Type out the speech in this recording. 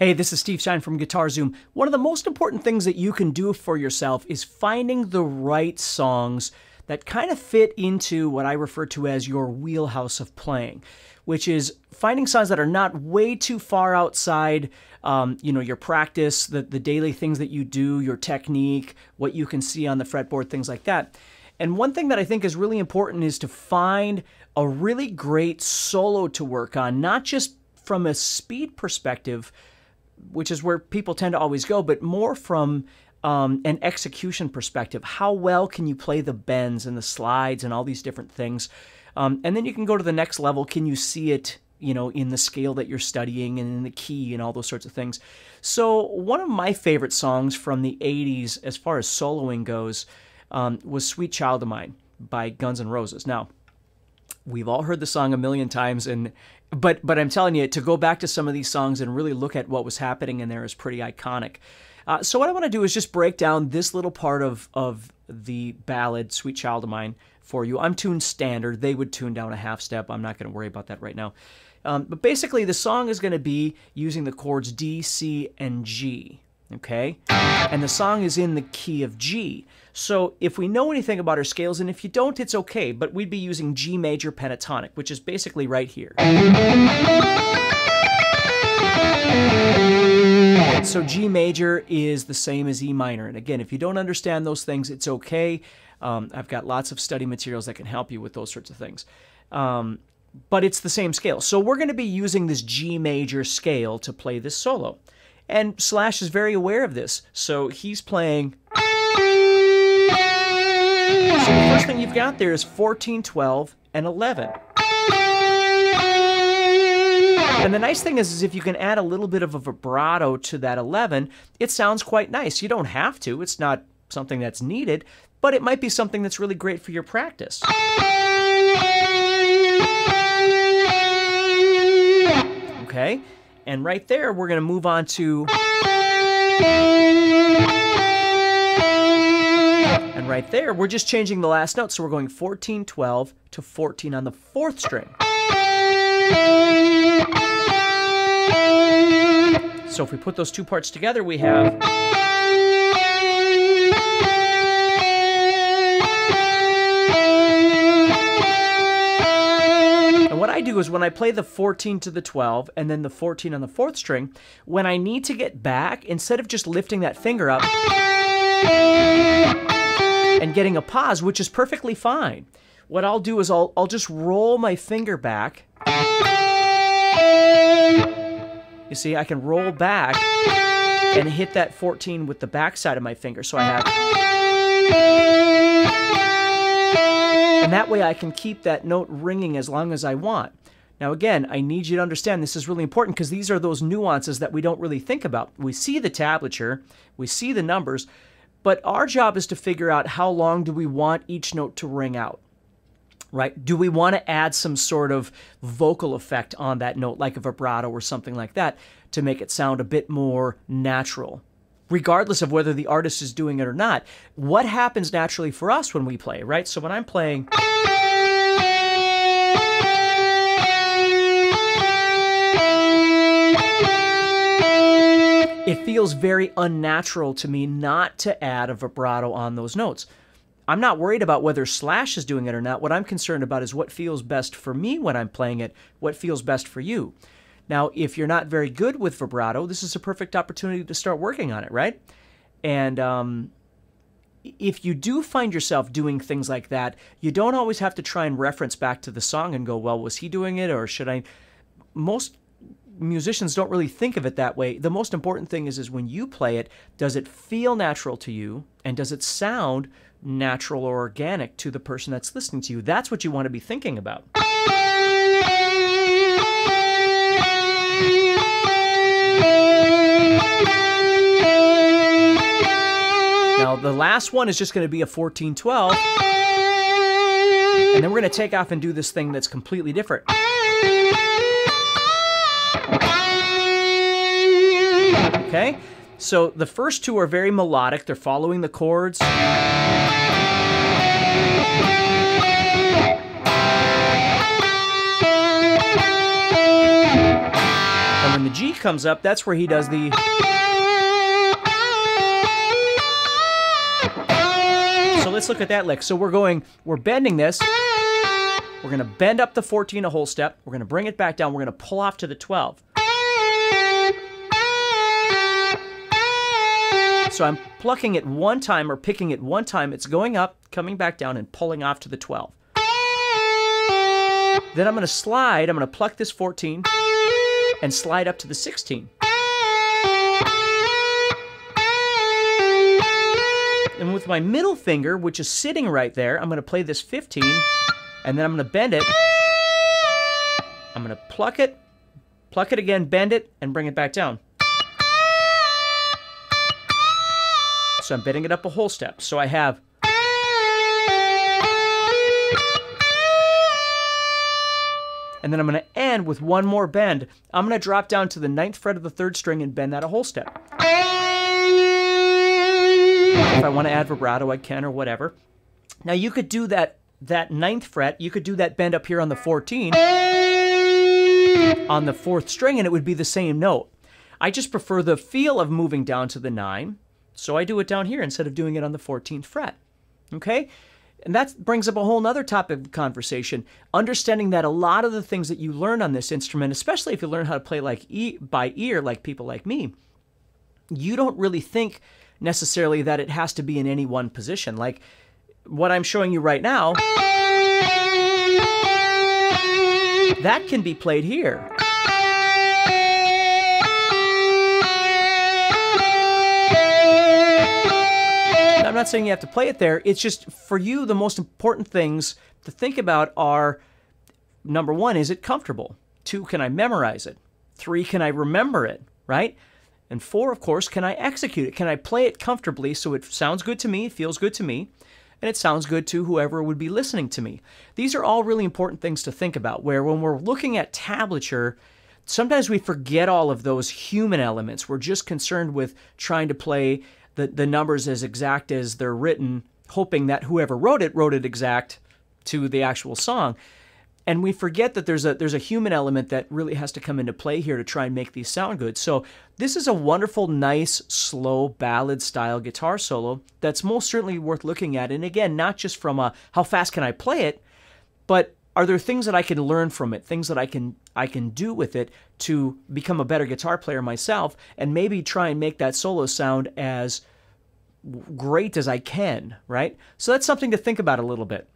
Hey, this is Steve Stine from Guitar Zoom. One of the most important things that you can do for yourself is finding the right songs that kind of fit into what I refer to as your wheelhouse of playing, which is finding songs that are not way too far outside your practice, the daily things that you do, your technique, what you can see on the fretboard, things like that. And one thing that I think is really important is to find a really great solo to work on, not just from a speed perspective, which is where people tend to always go, but more from an execution perspective. How well can you play the bends and the slides and all these different things? And then you can go to the next level. Can you see it, in the scale that you're studying and in the key and all those sorts of things? So one of my favorite songs from the 80s as far as soloing goes was Sweet Child of Mine by Guns N' Roses. Now, we've all heard the song a million times, but I'm telling you, to go back to some of these songs and really look at what was happening in there is pretty iconic. So what I want to do is just break down this little part of the ballad, Sweet Child of Mine, for you. I'm tuned standard. They would tune down a half step. I'm not going to worry about that right now. But basically, the song is going to be using the chords D, C, and G. Okay? And the song is in the key of G. So if we know anything about our scales, and if you don't, it's okay, but we'd be using G major pentatonic, which is basically right here. So G major is the same as E minor. And again, if you don't understand those things, it's okay. I've got lots of study materials that can help you with those sorts of things. But it's the same scale. So we're going to be using this G major scale to play this solo. And Slash is very aware of this. So he's playing... So the first thing you've got there is 14, 12, and 11. And the nice thing is if you can add a little bit of a vibrato to that 11, it sounds quite nice. You don't have to. It's not something that's needed, but it might be something that's really great for your practice. Okay? And right there, we're going to move on to... And right there, we're just changing the last note. So we're going 14, 12 to 14 on the 4th string. So if we put those two parts together, we have... And what I do is when I play the 14 to the 12 and then the 14 on the 4th string, when I need to get back, instead of just lifting that finger up and getting a pause, which is perfectly fine, what I'll do is I'll just roll my finger back. You see, I can roll back and hit that 14 with the back side of my finger. So I have... And that way I can keep that note ringing as long as I want. Now again, I need you to understand this is really important because these are those nuances that we don't really think about. We see the tablature, we see the numbers, but our job is to figure out how long do we want each note to ring out. Right? Do we want to add some sort of vocal effect on that note, like a vibrato or something like that, to make it sound a bit more natural? Regardless of whether the artist is doing it or not, what happens naturally for us when we play, right? So when I'm playing... It feels very unnatural to me not to add a vibrato on those notes. I'm not worried about whether Slash is doing it or not. What I'm concerned about is what feels best for me when I'm playing it, what feels best for you. Now, if you're not very good with vibrato, this is a perfect opportunity to start working on it, right? And if you do find yourself doing things like that, you don't always have to try and reference back to the song and go, well, was he doing it or should I? Most musicians don't really think of it that way. The most important thing is when you play it, does it feel natural to you and does it sound natural or organic to the person that's listening to you? That's what you want to be thinking about. Now, the last one is just going to be a 14-12. And then we're going to take off and do this thing that's completely different. Okay? So the first two are very melodic. They're following the chords. And when the G G comes up, that's where he does the... So let's look at that lick. So we're bending this. We're going to bend up the 14 a whole step. We're going to bring it back down. We're going to pull off to the 12. So I'm plucking it one time or picking it one time. It's going up, coming back down, and pulling off to the 12. Then I'm going to slide. I'm going to pluck this 14 and slide up to the 16. And with my middle finger, which is sitting right there, I'm going to play this 15, and then I'm going to bend it. I'm going to pluck it again, bend it, and bring it back down. So I'm bending it up a whole step. So I have... And then I'm going to end with one more bend. I'm going to drop down to the 9th fret of the 3rd string and bend that a whole step. If I want to add vibrato, I can, or whatever. Now you could do that 9th fret, you could do that bend up here on the 14 on the 4th string, and it would be the same note. I just prefer the feel of moving down to the 9, so I do it down here instead of doing it on the 14th fret. Okay? And that brings up a whole other topic of conversation. Understanding that a lot of the things that you learn on this instrument, especially if you learn how to play by ear, like people like me, you don't really think necessarily that it has to be in any one position. Like what I'm showing you right now, that can be played here. I'm not saying you have to play it there. It's just, for you, the most important things to think about are, number 1, is it comfortable? 2, can I memorize it? 3, can I remember it, right? And 4, of course, can I execute it? Can I play it comfortably so it sounds good to me, it feels good to me, and it sounds good to whoever would be listening to me? These are all really important things to think about, where when we're looking at tablature, sometimes we forget all of those human elements. We're just concerned with trying to play the numbers as exact as they're written, hoping that whoever wrote it exact to the actual song. And we forget that there's a human element that really has to come into play here to try and make these sound good. So this is a wonderful, nice, slow, ballad-style guitar solo that's most certainly worth looking at. And again, not just from how fast can I play it, but are there things that I can learn from it, things that I can do with it to become a better guitar player myself, and maybe try and make that solo sound as great as I can, right? So that's something to think about a little bit.